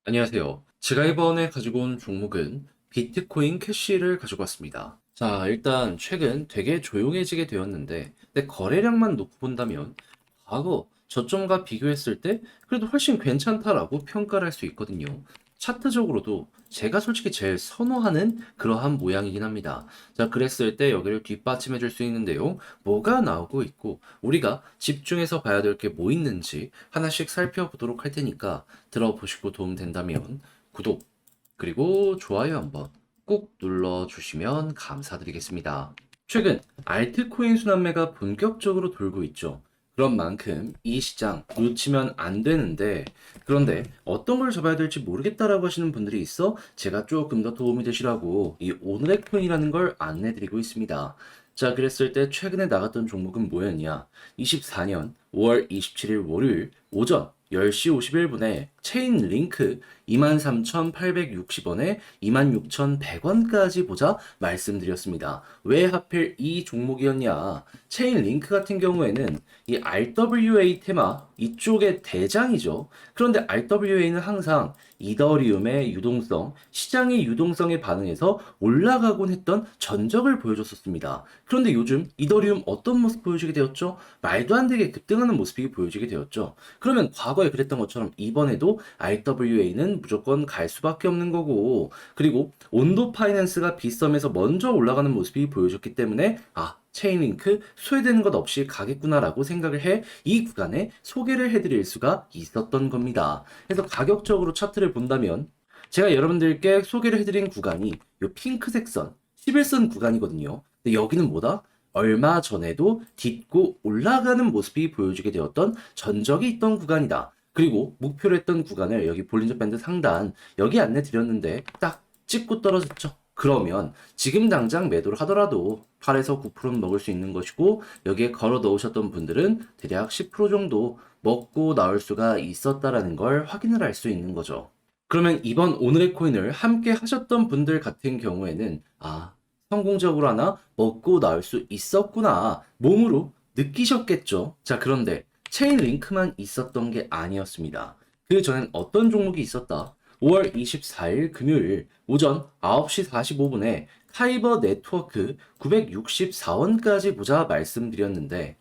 안녕하세요. 제가 이번에 가지고 온 종목은 비트코인 캐시를 가지고 왔습니다. 자, 일단 최근 되게 조용해지게 되었는데, 근데 거래량만 놓고 본다면, 과거 저점과 비교했을 때 그래도 훨씬 괜찮다라고 평가를 할 수 있거든요. 차트적으로도 제가 솔직히 제일 선호하는 그러한 모양이긴 합니다. 자, 그랬을 때 여기를 뒷받침해 줄 수 있는데요. 뭐가 나오고 있고, 우리가 집중해서 봐야 될 게 뭐 있는지 하나씩 살펴보도록 할 테니까 들어보시고 도움 된다면 구독, 그리고 좋아요 한번 꼭 눌러주시면 감사드리겠습니다. 최근 알트코인 순환매가 본격적으로 돌고 있죠. 그런 만큼 이 시장 놓치면 안 되는데, 그런데 어떤 걸 잡아야 될지 모르겠다라고 하시는 분들이 있어 제가 조금 더 도움이 되시라고 이 오늘의 코인이라는 걸 안내드리고 있습니다. 자, 그랬을 때 최근에 나갔던 종목은 뭐였냐? 24년 5월 27일 월요일 오전 10시 51분에 체인 링크 23,860원에 26,100원까지 보자 말씀드렸습니다. 왜 하필 이 종목이었냐? 체인 링크 같은 경우에는 이 RWA 테마 이쪽의 대장이죠. 그런데 RWA는 항상 이더리움의 유동성, 시장의 유동성에 반응해서 올라가곤 했던 전적을 보여줬었습니다. 그런데 요즘 이더리움 어떤 모습 보여주게 되었죠? 말도 안 되게 급등하는 모습이 보여지게 되었죠. 그러면 과거에 그랬던 것처럼 이번에도 RWA는 무조건 갈 수밖에 없는 거고, 그리고 온도 파이낸스가 빗썸에서 먼저 올라가는 모습이 보여졌기 때문에 체인링크 소외되는 것 없이 가겠구나라고 생각을 해 이 구간에 소개를 해드릴 수가 있었던 겁니다. 그래서 가격적으로 차트를 본다면 제가 여러분들께 소개를 해드린 구간이 이 핑크색 선, 11선 구간이거든요. 근데 여기는 뭐다? 얼마 전에도 딛고 올라가는 모습이 보여주게 되었던 전적이 있던 구간이다. 그리고 목표로 했던 구간을 여기 볼린저 밴드 상단 여기 안내 드렸는데 딱 찍고 떨어졌죠. 그러면 지금 당장 매도를 하더라도 8에서 9%는 먹을 수 있는 것이고, 여기에 걸어 넣으셨던 분들은 대략 10% 정도 먹고 나올 수가 있었다라는 걸 확인을 할 수 있는 거죠. 그러면 이번 오늘의 코인을 함께 하셨던 분들 같은 경우에는 성공적으로 하나 먹고 나올 수 있었구나 몸으로 느끼셨겠죠. 자, 그런데 체인 링크만 있었던 게 아니었습니다. 그 전엔 어떤 종목이 있었다? 5월 24일 금요일 오전 9시 45분에 카이버 네트워크 964원까지 보자 말씀드렸는데,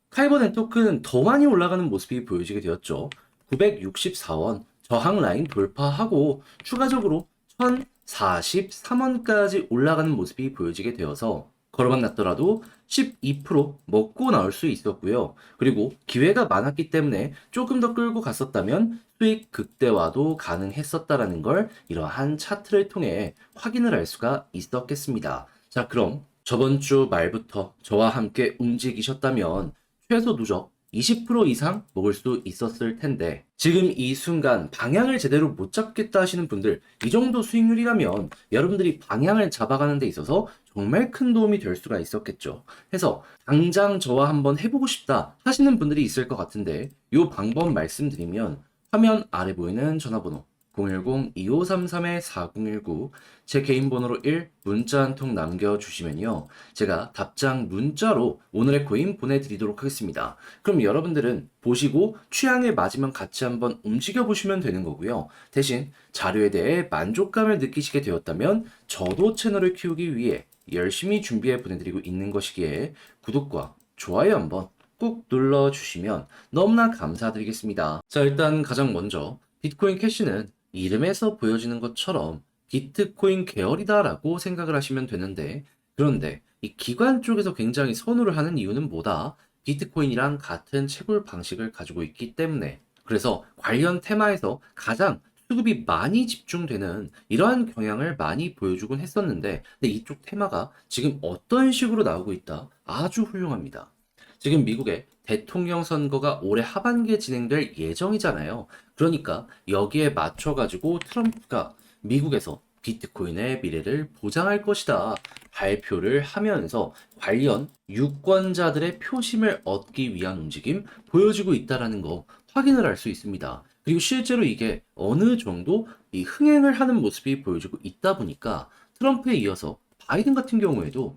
카이버 네트워크는 더 많이 올라가는 모습이 보여지게 되었죠. 964원 저항 라인 돌파하고 추가적으로 1043원까지 올라가는 모습이 보여지게 되어서 걸어만 났더라도 12% 먹고 나올 수 있었고요. 그리고 기회가 많았기 때문에 조금 더 끌고 갔었다면 수익 극대화도 가능했었다라는 걸 이러한 차트를 통해 확인을 할 수가 있었겠습니다. 자, 그럼 저번 주 말부터 저와 함께 움직이셨다면 최소 누적 20% 이상 먹을 수 있었을 텐데, 지금 이 순간 방향을 제대로 못 잡겠다 하시는 분들, 이 정도 수익률이라면 여러분들이 방향을 잡아가는 데 있어서 정말 큰 도움이 될 수가 있었겠죠. 해서 당장 저와 한번 해보고 싶다 하시는 분들이 있을 것 같은데, 이 방법 말씀드리면 화면 아래 보이는 전화번호 010-2533-4019 제 개인 번호로 1 문자 한 통 남겨주시면요, 제가 답장 문자로 오늘의 코인 보내드리도록 하겠습니다. 그럼 여러분들은 보시고 취향에 맞으면 같이 한번 움직여 보시면 되는 거고요. 대신 자료에 대해 만족감을 느끼시게 되었다면 저도 채널을 키우기 위해 열심히 준비해 보내드리고 있는 것이기에 구독과 좋아요 한번 꾹 눌러주시면 너무나 감사드리겠습니다. 자, 일단 가장 먼저 비트코인 캐시는 이름에서 보여지는 것처럼 비트코인 계열이다라고 생각을 하시면 되는데, 그런데 이 기관 쪽에서 굉장히 선호를 하는 이유는 뭐다? 비트코인이랑 같은 채굴 방식을 가지고 있기 때문에. 그래서 관련 테마에서 가장 수급이 많이 집중되는 이러한 경향을 많이 보여주곤 했었는데, 근데 이쪽 테마가 지금 어떤 식으로 나오고 있다? 아주 훌륭합니다. 지금 미국의 대통령 선거가 올해 하반기에 진행될 예정이잖아요. 그러니까 여기에 맞춰가지고 트럼프가 미국에서 비트코인의 미래를 보장할 것이다 발표를 하면서 관련 유권자들의 표심을 얻기 위한 움직임 보여주고 있다라는 거 확인을 할 수 있습니다. 그리고 실제로 이게 어느 정도 이 흥행을 하는 모습이 보여주고 있다 보니까 트럼프에 이어서 바이든 같은 경우에도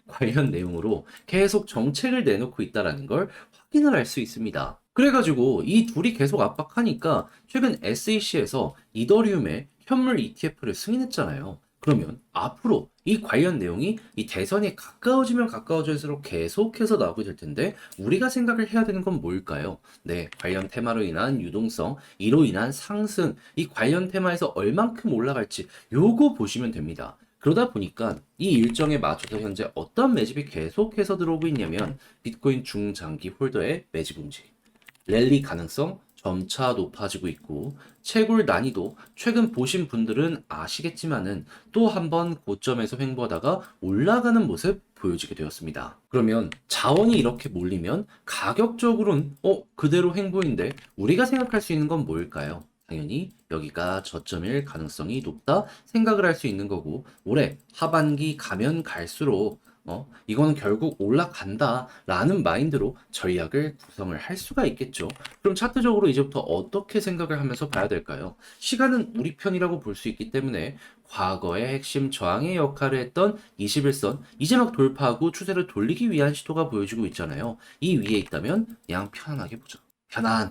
관련 내용으로 계속 정책을 내놓고 있다라는 걸 확인을 할 수 있습니다. 그래가지고 이 둘이 계속 압박하니까 최근 SEC에서 이더리움의 현물 ETF를 승인했잖아요. 그러면 앞으로 이 관련 내용이 이 대선이 가까워지면 가까워질수록 계속해서 나오게 될 텐데 우리가 생각을 해야 되는 건 뭘까요? 네, 관련 테마로 인한 유동성, 이로 인한 상승, 이 관련 테마에서 얼만큼 올라갈지 요거 보시면 됩니다. 그러다 보니까 이 일정에 맞춰서 현재 어떤 매집이 계속해서 들어오고 있냐면 비트코인 중장기 홀더의 매집 움직임. 랠리 가능성 점차 높아지고 있고 채굴 난이도 최근 보신 분들은 아시겠지만은 또 한 번 고점에서 횡보하다가 올라가는 모습 보여지게 되었습니다. 그러면 자원이 이렇게 몰리면 가격적으로는 그대로 횡보인데 우리가 생각할 수 있는 건 뭘까요? 당연히 여기가 저점일 가능성이 높다 생각을 할 수 있는 거고 올해 하반기 가면 갈수록 이거는 결국 올라간다 라는 마인드로 전략을 구성을 할 수가 있겠죠. 그럼 차트적으로 이제부터 어떻게 생각을 하면서 봐야 될까요? 시간은 우리 편이라고 볼 수 있기 때문에 과거의 핵심 저항의 역할을 했던 21선 이제 막 돌파하고 추세를 돌리기 위한 시도가 보여지고 있잖아요. 이 위에 있다면 그냥 편안하게 보죠. 편안.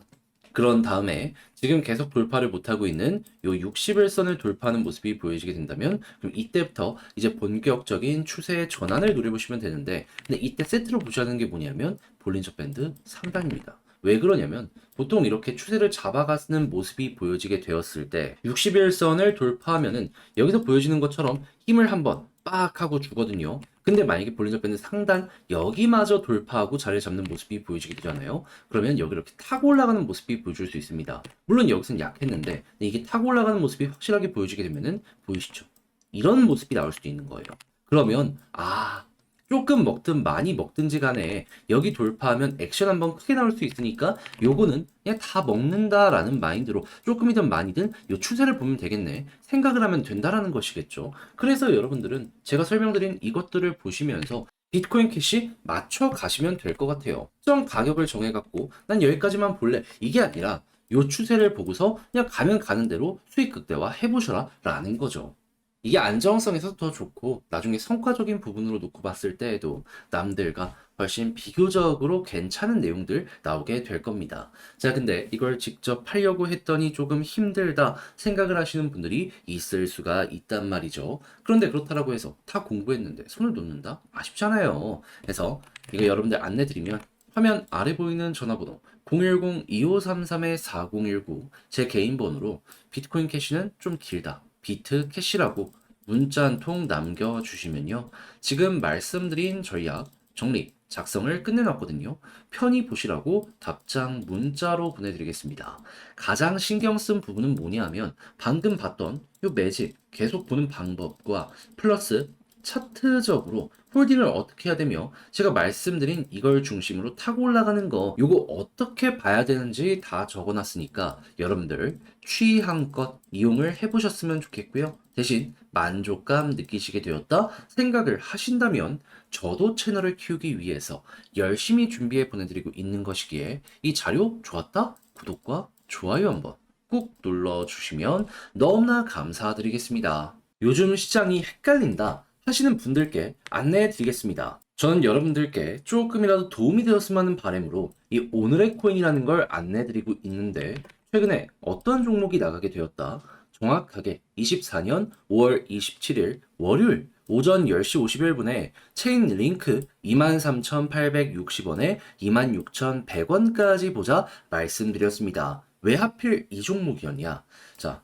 그런 다음에 지금 계속 돌파를 못하고 있는 요 60일선을 돌파하는 모습이 보여지게 된다면 그럼 이때부터 이제 본격적인 추세의 전환을 노려보시면 되는데 근데 이때 세트로 보셔야 하는 게 뭐냐면 볼린저 밴드 상단입니다. 왜 그러냐면 보통 이렇게 추세를 잡아가는 모습이 보여지게 되었을 때 60일선을 돌파하면은 여기서 보여지는 것처럼 힘을 한번 빡 하고 주거든요. 근데 만약에 볼린저 밴드 상단 여기마저 돌파하고 자리를 잡는 모습이 보여지게 되잖아요. 그러면 여기 이렇게 타고 올라가는 모습이 보여줄 수 있습니다. 물론 여기서는 약했는데 근데 이게 타고 올라가는 모습이 확실하게 보여지게 되면은 보이시죠? 이런 모습이 나올 수도 있는 거예요. 그러면 조금 먹든 많이 먹든지 간에 여기 돌파하면 액션 한번 크게 나올 수 있으니까 요거는 그냥 다 먹는다라는 마인드로 조금이든 많이든 요 추세를 보면 되겠네 생각을 하면 된다라는 것이겠죠. 그래서 여러분들은 제가 설명드린 이것들을 보시면서 비트코인 캐시 맞춰 가시면 될 것 같아요. 특정 가격을 정해갖고 난 여기까지만 볼래 이게 아니라 요 추세를 보고서 그냥 가면 가는 대로 수익 극대화 해보셔라 라는 거죠. 이게 안정성에서 더 좋고 나중에 성과적인 부분으로 놓고 봤을 때에도 남들과 훨씬 비교적으로 괜찮은 내용들 나오게 될 겁니다. 자, 근데 이걸 직접 하려고 했더니 조금 힘들다 생각을 하시는 분들이 있을 수가 있단 말이죠. 그런데 그렇다라고 해서 다 공부했는데 손을 놓는다? 아쉽잖아요. 그래서 이거 여러분들 안내드리면 화면 아래 보이는 전화번호 010-2533-4019 제 개인 번호로 비트코인 캐시는 좀 길다. 비트 캐시라고 문자 한 통 남겨주시면요. 지금 말씀드린 전략 정리, 작성을 끝내놨거든요. 편히 보시라고 답장 문자로 보내드리겠습니다. 가장 신경 쓴 부분은 뭐냐 하면 방금 봤던 요 매직 계속 보는 방법과 플러스 차트적으로 홀딩을 어떻게 해야 되며 제가 말씀드린 이걸 중심으로 타고 올라가는 거 요거 어떻게 봐야 되는지 다 적어놨으니까 여러분들 취향껏 이용을 해보셨으면 좋겠고요. 대신 만족감 느끼시게 되었다 생각을 하신다면 저도 채널을 키우기 위해서 열심히 준비해 보내드리고 있는 것이기에 이 자료 좋았다? 구독과 좋아요 한번 꾹 눌러주시면 너무나 감사드리겠습니다. 요즘 시장이 헷갈린다 하시는 분들께 안내해 드리겠습니다. 저는 여러분들께 조금이라도 도움이 되었으면 하는 바람으로 이 오늘의 코인이라는 걸 안내해 드리고 있는데 최근에 어떤 종목이 나가게 되었다. 정확하게 24년 5월 27일 월요일 오전 10시 51분에 체인 링크 23,860원에 26,100원까지 보자 말씀드렸습니다. 왜 하필 이 종목이었냐? 자,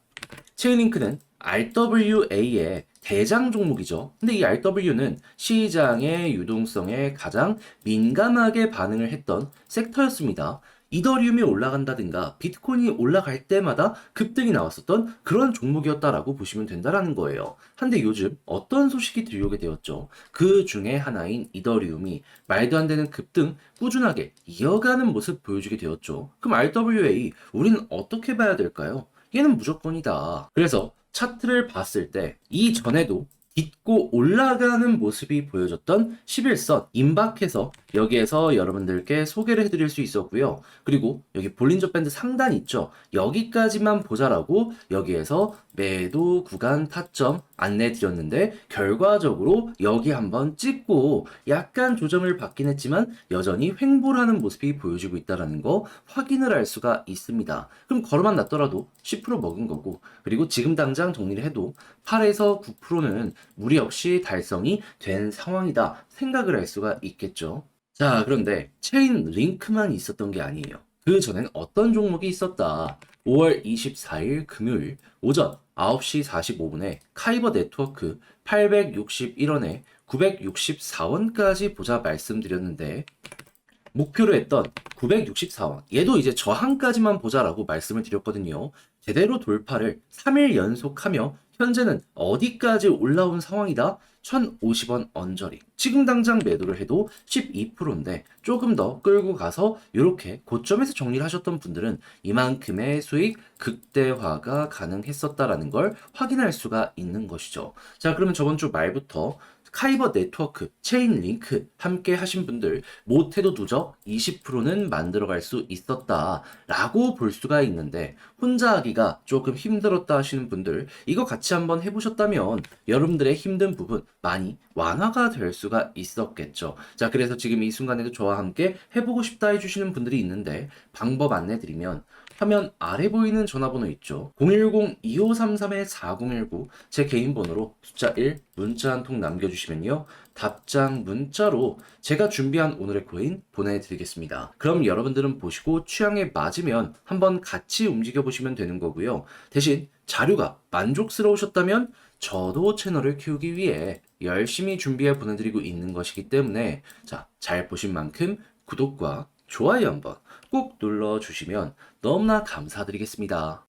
체인링크는 RWA의 대장 종목이죠. 근데 이 RW는 시장의 유동성에 가장 민감하게 반응을 했던 섹터였습니다. 이더리움이 올라간다든가 비트코인이 올라갈 때마다 급등이 나왔었던 그런 종목이었다라고 보시면 된다라는 거예요. 한데 요즘 어떤 소식이 들려오게 되었죠? 그 중에 하나인 이더리움이 말도 안 되는 급등 꾸준하게 이어가는 모습 보여주게 되었죠. 그럼 RWA 우리는 어떻게 봐야 될까요? 얘는 무조건이다. 그래서 차트를 봤을 때 이전에도 딛고 올라가는 모습이 보여졌던 11선 임박해서 여기에서 여러분들께 소개를 해드릴 수 있었고요. 그리고 여기 볼린저 밴드 상단 있죠? 여기까지만 보자라고 여기에서 매도 구간 타점 안내 드렸는데 결과적으로 여기 한번 찍고 약간 조정을 받긴 했지만 여전히 횡보하는 모습이 보여지고 있다는 거 확인을 할 수가 있습니다. 그럼 걸어만 놨더라도 10% 먹은 거고, 그리고 지금 당장 정리를 해도 8에서 9%는 무리 없이 달성이 된 상황이다 생각을 할 수가 있겠죠. 자, 그런데 체인 링크만 있었던 게 아니에요. 그 전엔 어떤 종목이 있었다. 5월 24일 금요일 오전 9시 45분에 카이버 네트워크 861원에 964원까지 보자 말씀드렸는데, 목표로 했던 964원, 얘도 이제 저항까지만 보자라고 말씀을 드렸거든요. 제대로 돌파를 3일 연속하며 현재는 어디까지 올라온 상황이다? 1050원 언저리. 지금 당장 매도를 해도 12%인데 조금 더 끌고 가서 이렇게 고점에서 정리를 하셨던 분들은 이만큼의 수익 극대화가 가능했었다라는 걸 확인할 수가 있는 것이죠. 자, 그러면 저번 주 말부터 카이버 네트워크, 체인 링크 함께 하신 분들 못해도 누적 20%는 만들어갈 수 있었다라고 볼 수가 있는데, 혼자 하기가 조금 힘들었다 하시는 분들 이거 같이 한번 해보셨다면 여러분들의 힘든 부분 많이 완화가 될 수가 있었겠죠. 자, 그래서 지금 이 순간에도 저와 함께 해보고 싶다 해주시는 분들이 있는데, 방법 안내드리면 화면 아래 보이는 전화번호 있죠. 010-2533-4019 제 개인 번호로 숫자 1 문자 한 통 남겨주시면요, 답장 문자로 제가 준비한 오늘의 코인 보내드리겠습니다. 그럼 여러분들은 보시고 취향에 맞으면 한번 같이 움직여 보시면 되는 거고요. 대신 자료가 만족스러우셨다면 저도 채널을 키우기 위해 열심히 준비해 보내드리고 있는 것이기 때문에, 자, 잘 보신 만큼 구독과 좋아요 한번 꼭 눌러주시면 너무나 감사드리겠습니다.